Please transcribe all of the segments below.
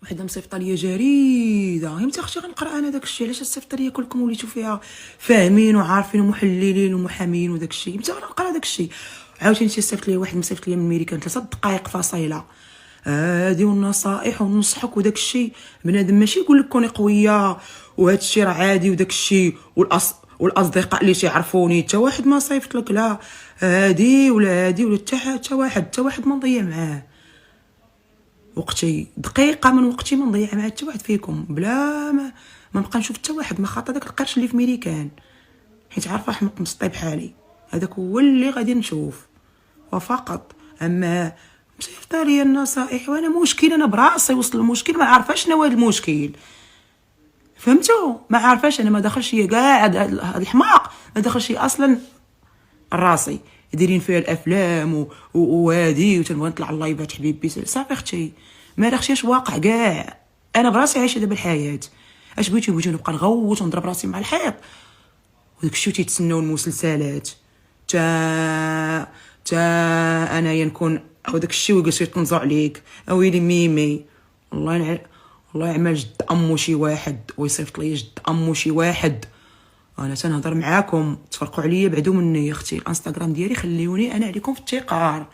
وحده مصيفطه ليا جريده، هي متى اختي غنقرا انا داكشي؟ علاش صيفطه ليا كلكم وليتو فيها فاهمين وعارفين ومحللين ومحامين وداكشي؟ متى غنقرا داكشي؟ عاوتاني صيفط ليا واحد مصيفط ليا من امريكا 3 دقائق فاصله هادي والنصائح وننصحك وداكشي. بنادم ماشي يقول لك كوني قويه وهادشي راه عادي وداكشي، والاصدقاء اللي تيعرفوني حتى واحد ما صيفط لك لا هادي ولا هادي ولا حتى واحد ما نضيع معاه وقتي، دقيقه من وقتي ما نضيع مع حتى واحد فيكم بلا ما نبقى نشوف حتى واحد، ما خاطر داك القرش اللي في ميريكان حيت عارفه حمق مسطي بحالي، هذاك هو اللي غادي نشوف وفقط. اما مصيفطه ليا النصائح وانا مشكل، انا براسي وصل المشكل ما عارفاش شنو هذا المشكل، فهمتوا؟ ما عارفاش انا، ما دخلش هي كاع هذا الحماق ما دخلش هي اصلا راسي دايرين فيها الافلام وهادي وتنبغي نطلع اللايفات حبيبي صافي اختي ما داخشيش واقع كاع. انا براسي عايشه دابا الحياه، اش بغيتي نبقى نغوت ونضرب راسي مع الحيط وداكشي تيتسناو المسلسلات تا انايا نكون او داكشي ويجلسوا يطنزوا عليك اويلي ميمي. والله يعمل جد امو شي واحد ويصيفط لي جد امو شي واحد، انا تنهضر معاكم تفرقوا عليا بعدو مني يا اختي. الانستغرام ديالي خليوني انا عليكم في التقار،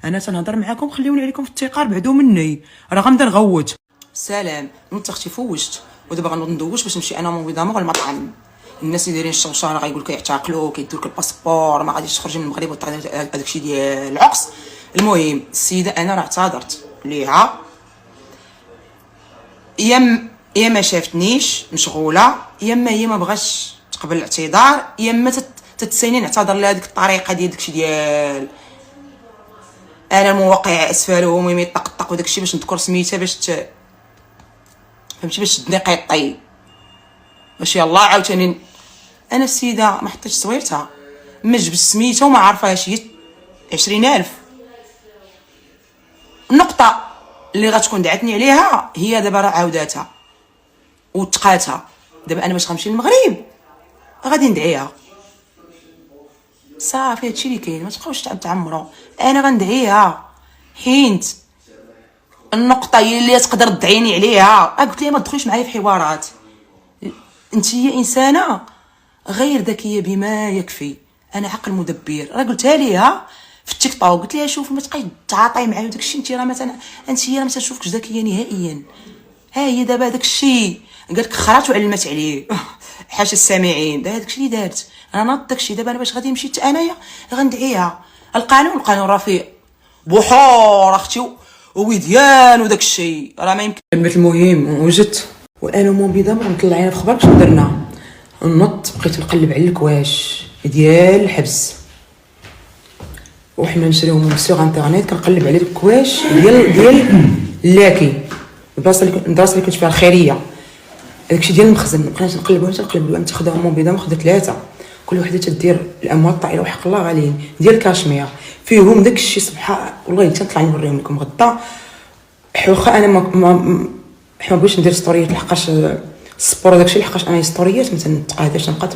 انا تنهضر معاكم خليوني عليكم في التقار بعدو مني، راه غنبدا نغوت. سلام نوض اختي فوجت ودابا غنوض ندوش باش نمشي انا ومنظمه المطعم. الناس اللي دايرين الشوشره غايقول لك يعتقلوك يدوك الباسبور ما غاديش تخرجي من المغرب وتعطي هذاك ديال العقص. المهم السيده انا راه اعتذرت ليها، يا ما شافتنيش مشغوله، يا ما هي ما بغاش تقبل الاعتذار، يا اما تتسيني نعتذر لها هذيك الطريقه ديال داكشي ديال انا الموقع اسفلهم ويمي طقطق وداكشي باش نذكر سميتها باش فهمتي باش تدني قيطي باش يلاه عاوتاني. انا السيده ما حطيتش تصويرتها ما جبت سميتها وما عارفاش هي 20,000. النقطه اللي غتكون دعتني عليها هي دابا راه عاوداتها وتقاتها، دابا انا باش غنمشي للمغرب غادي ندعيها صافي هادشي اللي كاين، ما تبقاوش تعمروا. انا غندعيها حينت النقطه هي اللي تقدر تدعيني عليها. قلت لها ما تدخليش معايا في حوارات، انت هي انسانه غير ذكيه بما يكفي، انا عقل مدبر. راه قلتها ليها في التيك توك، قلت لها شوف ما تبقاي تعاطي معايا داكشي، انت راه مثلا انت راه ما تشوفكش ذكيه نهائيا. ها هي دابا داكشي قالك خرات وعلمت عليه حاشا السامعين، داكشي اللي دارت انا ناض داكشي. دابا انا باش غادي نمشي حتى انايا غندعيها. القانون رفيق بحور اختي ووديان وداكشي راه ما يمكن. المهم وجدت وانا وموبيدا مطلعين في خبر باش درنا نط، بقيت نقلب على الكواش ديال الحبس وحنا نشريوهم من سوق انترنيت، كنقلب على الكواش ديال لاكي البلاصه اللي كنت فيها الخيريه، داكشي ديال المخزن. بقيت نقلب تاخذهم موبيدا ناخذ 3 كل وحده تدير الاموال الطائله وحق الله غاليين ديال الكاشمير فيهم داكشي سبحان والله تنطلع نوريهم لكم غدا. واخا انا ما بغيتش ندير ستوريات لحقاش السبور داكشي لحقاش انا ستوريات ما تنتقاداش نبقى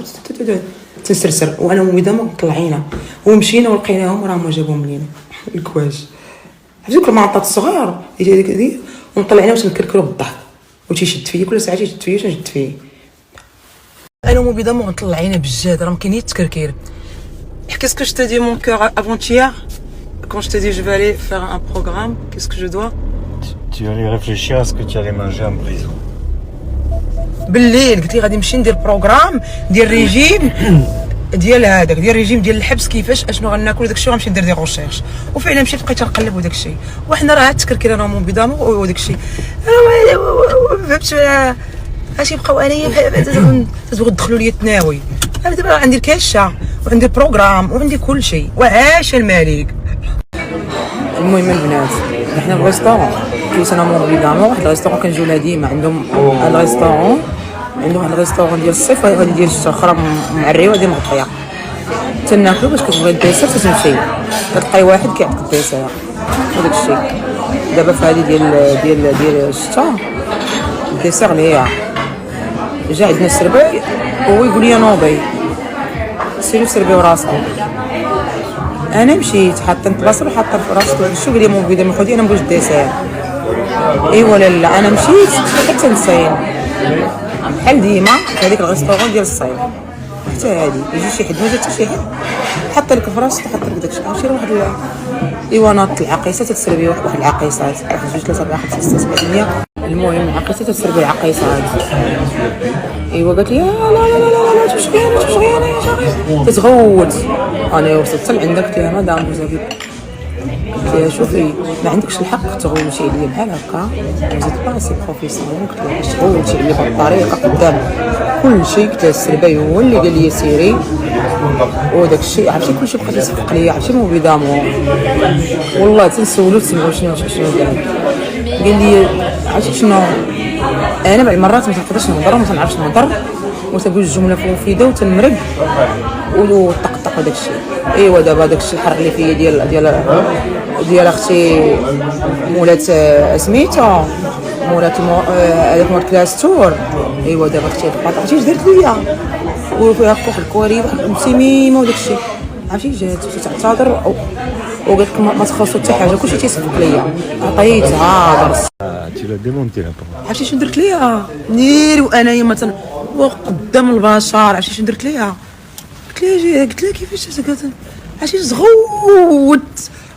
تنسرسر، وانا وميدا مطلعينا ومشينا ولقيناهم وراهم جابوهم لينا الكواش عرفتي المعطات الصغار ديال ونطلعنا وتنكركروا بالضحك وتيشد فيا كل ساعه تيشد فيا تنشد فيه. انا ومبيدا مطلعينا بالجهد راه ما كاين التكركير. Qu'est-ce que je t'ai dit mon cœur avant-hier quand je t'ai dit je vais aller faire un programme, qu'est-ce que je dois? Tu allais réfléchir à ce que tu allais manger en prison. بالليل قلت لي غادي نمشي ندير بروغرام ديال ريجيم ديال هذاك ديال ريجيم ديال الحبس كيفاش اشنو غناكل داكشي غنمشي ندير دي ريشيرش. وفعلا مشيت بقيت نقلب وداكشي وحنا راه التكركير انا ومبيدا وداكشي فهمت اش يبقاو انايا تبغوا تدخلوا لي التناوي. انا دابا عندي الكاشه وعندي البروغرام وعندي كل شيء وعاش الملك. المهم البنات حنا في الريستورون كنت انا ومبيدا واحد الريستورون كنجيو لها ديما عندهم الريستورون عندهم واحد الريستورون ديال الصيف وهذا ديال الشتا اخرى معريه وهذه مغطيه تناكلو باش كتبغي الديسير تمشي كتلقاي واحد كيعطيك الديسير وداك الشيء. دابا في هذه ديال الشتا الديسير اللي هي جا عندنا السرباي هو يقول لي نوضي سيروا سربيو راسكم. انا مشيت حاطه البلاصه وحاطه في راسك شو قال لي مو بدا خدي انا نبغي الديسير ايوا لا انا مشيت حتى نصين بحال ديما في هذيك الريستورون ديال الصين، حتى هادي يجي شي حد ما جا حتى شي حد حط لك فراس تحط لك داكشي. عرفتي واحد الايوانات العقيسات تسربي واحد العقيسات 1 2 3 4 5 6 7 8. المهم العقيسات تسربي العقيسات. ايوا قالت لي لا لا لا لا تمشي انا يا شيخ تتغوت. انا وصلت حتى لعندك قلت لها مدام بوزافي، قلت لها شوفي ما عندكش الحق تغوتي عليا بحال هكا، وزيد باسي بروفيسيونيل. قلت لها باش تغوتي عليا بهاد الطريقه قدام كل شيء. قلت لها السرباي هو اللي قال لي سيري وداك الشيء. عرفتي كلشي بقى تيصفق ليا. عرفتي مو بيدامو والله تنسولو تسمعوا شنو قال لي. عرفتي شنو انا بعض المرات ما تنقدرش نهضر وما تنعرفش نهضر وتقول الجمله مفيده وتنمرق وطقطق وداك الشيء. ايوا دابا داك الشيء الحر اللي فيا ديال اختي مولات سميتها مولات هذاك مول كلاس تور. ايوا دابا اختي عرفتي اش درت ليا وفيها واحد الكواري واحد مسيميمه وداك الشيء. عرفتي جات تعتذر وقالت لك ما تخلصوا حتى حاجه كلشي تيصفق ليا. عطيتها درس. Tu l'as démonté la porte. عرفتي شنو درت ليها نير وانايا مثلا قدام البشر. عرفتي شنو درت ليها؟ قلت لها كيفاش قالت عرفتي زغوت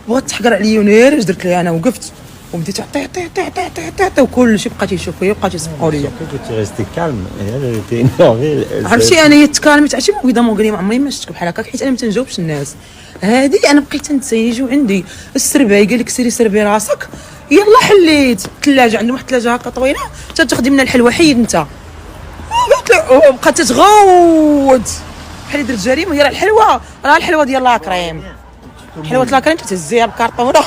بغات تحقر عليا ونير. درت ليها انا وقفت وبديت عطي وكلشي بقى تيشوف فيا وبقى تيسمعوا ليا. Tu es resté calme et elle était énervée. عرفتي انا تكالمت. عرفتي بغيت قال ما عمري ما شفتك بحال هكاك حيت انا ما تنجاوبش الناس. هادي انا بقيت تنتسيني يجيو عندي السرباي قال لك سيري سربي راسك. يلا حليت الثلاجه عندهم واحد الثلاجه هكا طويله تاخدي منها الحلوه حيد انت. قالت لي بقات تتغوت بحال درت جريمه. هي راه الحلوه ديال لاكريم. حلوه لاكريم تهزيها بكارطونه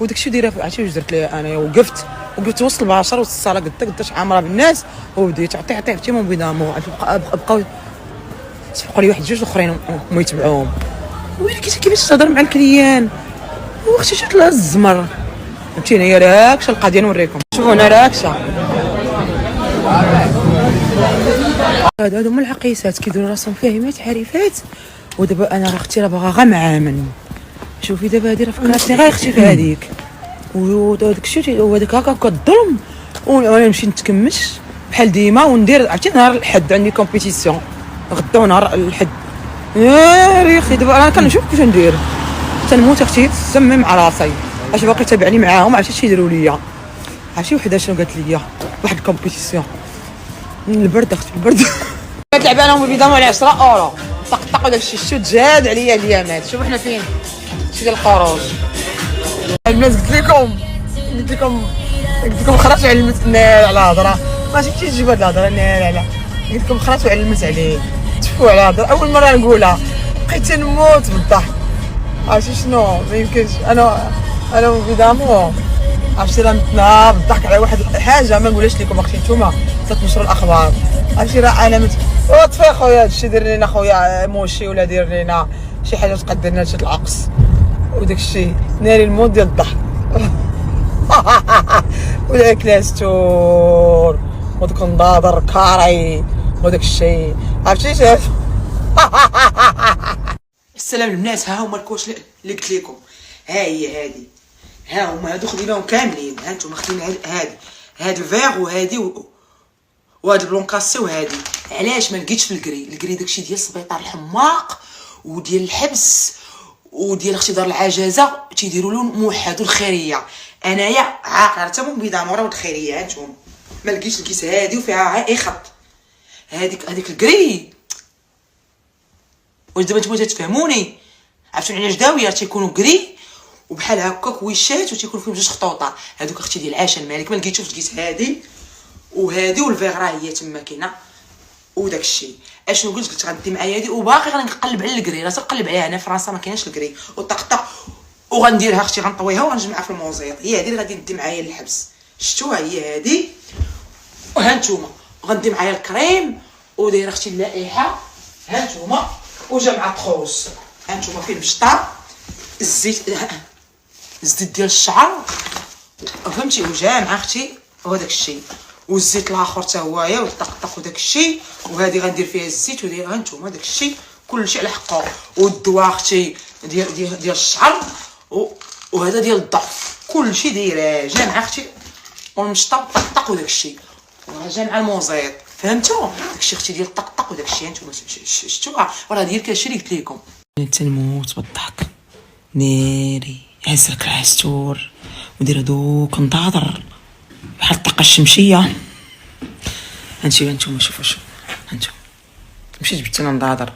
وداك الشيء دايره. عرفتي واش درت ليها انا؟ وقفت وسط البشر وسط الصاله قداش عامره بالناس وبديت عطي حتى من بيضامو. بقاو سبقوا لي واحد جوج الاخرين وما يتبعوهم. ولكن كيفاش تهضر مع الكليان واختي شفت لها الزمر. فهمتيني هي راكشه القضيه نوريكم. شوفوا انا راكشه. هادو هما العقيسات كيديروا راسهم فاهمات عارفات. ودابا انا راه اختي راه باغا غا معامن. شوفي دابا هادي راه فكرتني غير اختي في هذيك وداك الشيء وهذاك هكا كظلم. وانا نمشي نتكمش بحال ديما وندير. عرفتي نهار الحد عندي كومبيتيسيون غدا نهار الحد. يا اختي دابا انا كنشوف كيفاش ندير تنموت اختي تسمم على راسي. اش باقي تابعني معاهم. عرفتي شي يديروا ليا؟ عرفتي وحده شنو قالت لي؟ واحد الكومبيتيسيون البرد اختي البرد كانت لعبانهم بيضامو على 10 اورو طق وداك الشيء شو تجاد عليا اليامات. شوفوا حنا فين شي ديال الخروج. الناس قلت لكم خرجوا على المتنال على الهضره. ماشي تجيب هاد الهضره لا قلت لكم خرجوا على المس عليه تفوا على الهضره. اول مره نقولها بقيت نموت بالضحك. عرفتي شنو ما يمكنش انا وبيضامو. عرفتي راه متنا بالضحك على واحد الحاجه ما نقولهاش لكم اختي نتوما تنشروا الاخبار. عرفتي راه انا طفي خويا هادشي دير لينا خويا موشي ولا دير لينا شي حاجه تقدر لنا شي العقص وداك الشيء ناري الموت ديال الضحك. ولا كلاستور وداك النظاظر كاري وداك الشيء. عرفتي السلام الناس. ها هما الكوش اللي قلت لكم. ها هي هادي. ها هما هادو خديناهم كاملين. ها نتوما خدينا هاد الفيغ وهادي وهاد البلونكاسي وهادي. علاش ما لقيتش في الكري داكشي ديال السبيطار الحماق وديال الحبس وديال اختي دار العجازه تيديروا له موحد الخيريه. انايا عاقله حتى من بيضامو راه الخيريه. هانتوما ما لقيت هادي وفيها اي خط. هذيك الكري واش دابا نتوما تفهموني؟ عرفتوا علاش داويه تيكونوا كري وبحال هكاك ويشات وتيكون فيهم جوج خطوطه. هذوك اختي ديال العشاء المالك ما لقيتوش. لقيت هادي وهادي والفيغ راه هي تما كاينه وداك الشيء. اشنو قلت غندي معايا هادي وباقي غنقلب على الكري. راه تنقلب عليها هنا في فرنسا ما كايناش الكري وطقطق وغنديرها اختي غنطويها وغنجمعها في الموزيط. هي هادي اللي غادي ندي معايا للحبس. شفتوها هي هادي. وها نتوما غندي معايا الكريم ودايره اختي اللائحه. ها نتوما وجا مع الطخوص. ها نتوما فيه البشطه الزيت ديال الشعر فهمتي وجا مع اختي وهداك الشيء والزيت الاخر حتى هويا والطقطق وداك الشيء. وهذه غندير فيها الزيت ودير هانتوما داك الشيء كلشي على حقه. والدواء اختي ديال الشعر وهذا ديال الضعف كلشي دايره جا مع اختي والمشطه طقطق وداك الشيء، وراه جا مع الموزيط. فهمتوا داكشي اختي ديال طقطق وداك الشيء. نتوما شفتوا راه ديال كلشي اللي قلت لكم. تنموت بالضحك ناري. هز لك العستور ودير هذوك نضاضر بحال الطاقه الشمسيه. هانتوما شوفوا هانتوما مشيت جبت انا نضاضر.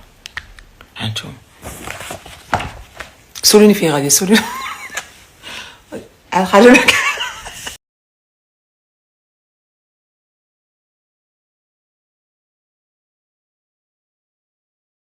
هانتوما سولوني فين غادي سولوني على خالك.